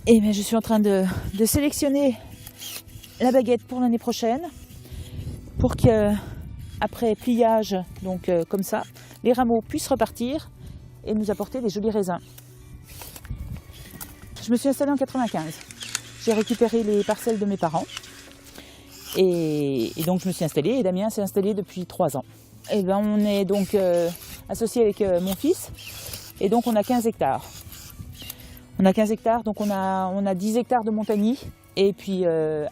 Et bien, je suis en train de sélectionner la baguette pour l'année prochaine, pour qu'après pliage, donc comme ça, les rameaux puissent repartir et nous apporter des jolis raisins. Je me suis installée en 95. J'ai récupéré les parcelles de mes parents et donc je me suis installée et Damien s'est installé depuis 3 ans. Et ben, on est donc associé avec mon fils et donc on a 15 hectares. On a 15 hectares, donc on a 10 hectares de montagny et puis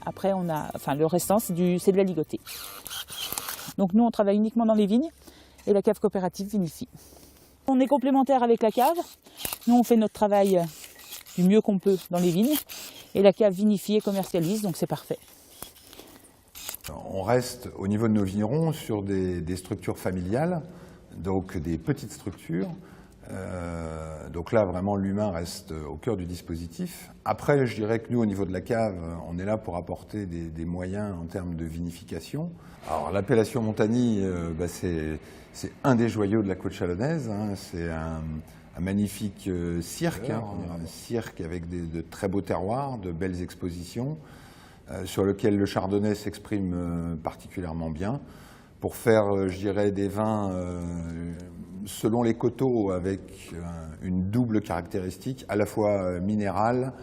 après le restant c'est de la ligotée. Donc nous on travaille uniquement dans les vignes et la cave coopérative vinifie. On est complémentaire avec la cave, nous on fait notre travail du mieux qu'on peut dans les vignes et la cave vinifie et commercialise, donc c'est parfait. On reste au niveau de nos vignerons sur des structures familiales, donc des petites structures. Donc là, vraiment, l'humain reste au cœur du dispositif. Après, je dirais que nous, au niveau de la cave, on est là pour apporter des moyens en termes de vinification. Alors, l'appellation Montagny, c'est un des joyaux de la côte chalonnaise. Hein. C'est un magnifique cirque, un cirque avec de très beaux terroirs, de belles expositions, sur lequel le chardonnay s'exprime particulièrement bien, pour faire, je dirais, des vins selon les coteaux avec une double caractéristique, à la fois minérale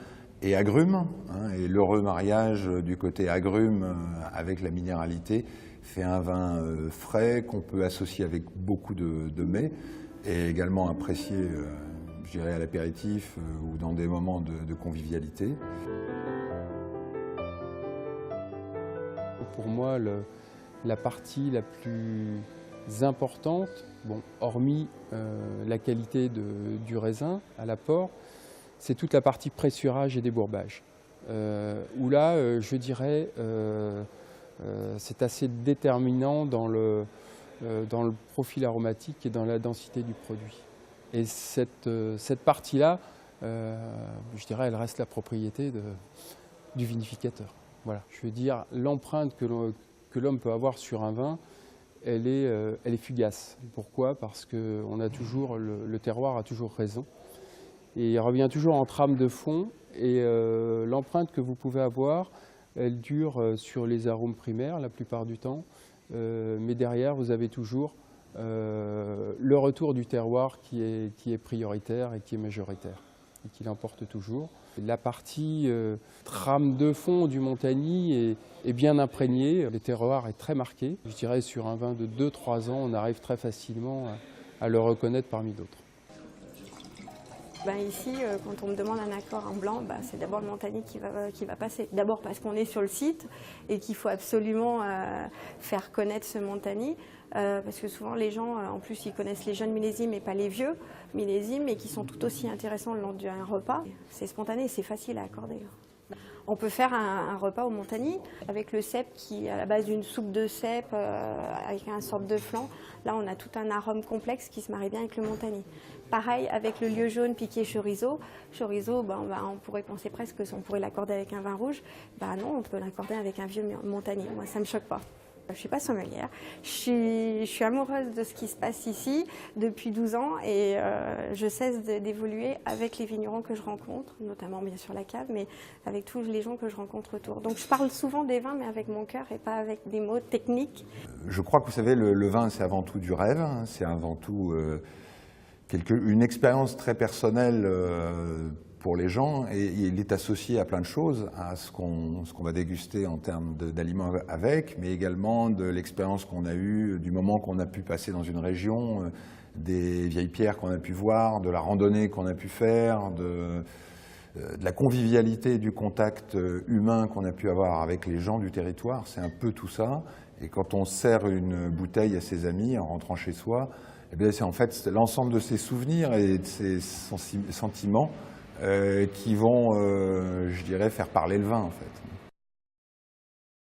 et agrume, hein, et l'heureux mariage du côté agrume avec la minéralité fait un vin frais qu'on peut associer avec beaucoup de mets et également apprécier, je dirais, à l'apéritif ou dans des moments de convivialité. Pour moi, la partie la plus importante, bon, hormis la qualité du raisin à l'apport, c'est toute la partie pressurage et débourbage. Où là, je dirais, c'est assez déterminant dans le profil aromatique et dans la densité du produit. Et cette partie-là, je dirais, elle reste la propriété du vinificateur. Voilà. Je veux dire, l'empreinte que l'homme peut avoir sur un vin, elle est fugace. Pourquoi? Parce que le terroir a toujours raison. Et il revient toujours en trame de fond. Et l'empreinte que vous pouvez avoir, elle dure sur les arômes primaires la plupart du temps. Mais derrière, vous avez toujours le retour du terroir qui est prioritaire et qui est majoritaire. Et qui l'emporte toujours. La partie trame de fond du Montagny est bien imprégnée, le terroir est très marqué. Je dirais sur un vin de 2-3 ans, on arrive très facilement à le reconnaître parmi d'autres. Ici, quand on me demande un accord en blanc, c'est d'abord le Montagny qui va passer. D'abord parce qu'on est sur le site et qu'il faut absolument faire connaître ce Montagny. Parce que souvent les gens, en plus, ils connaissent les jeunes millésimes et pas les vieux millésimes, et qui sont tout aussi intéressants le long d'un repas. C'est spontané et c'est facile à accorder. On peut faire un repas au Montagny avec le cèpe qui est à la base d'une soupe de cèpe avec une sorte de flan. Là, on a tout un arôme complexe qui se marie bien avec le Montagny. Pareil avec le lieu jaune piqué chorizo. Chorizo, on pourrait penser presque qu'on pourrait l'accorder avec un vin rouge. Non, on peut l'accorder avec un vieux Montagny. Moi, ça ne me choque pas. Je ne suis pas sommelière, je suis amoureuse de ce qui se passe ici depuis 12 ans et je cesse d'évoluer avec les vignerons que je rencontre, notamment bien sûr la cave, mais avec tous les gens que je rencontre autour. Donc je parle souvent des vins, mais avec mon cœur et pas avec des mots techniques. Je crois que vous savez, le vin, c'est avant tout du rêve, hein, c'est avant tout une expérience très personnelle pour les gens, et il est associé à plein de choses, à ce qu'on va déguster en termes d'aliments avec, mais également de l'expérience qu'on a eue, du moment qu'on a pu passer dans une région, des vieilles pierres qu'on a pu voir, de la randonnée qu'on a pu faire, de la convivialité, du contact humain qu'on a pu avoir avec les gens du territoire. C'est un peu tout ça. Et quand on sert une bouteille à ses amis en rentrant chez soi, c'est en fait l'ensemble de ses souvenirs et de ses sentiments qui vont, je dirais, faire parler le vin, en fait.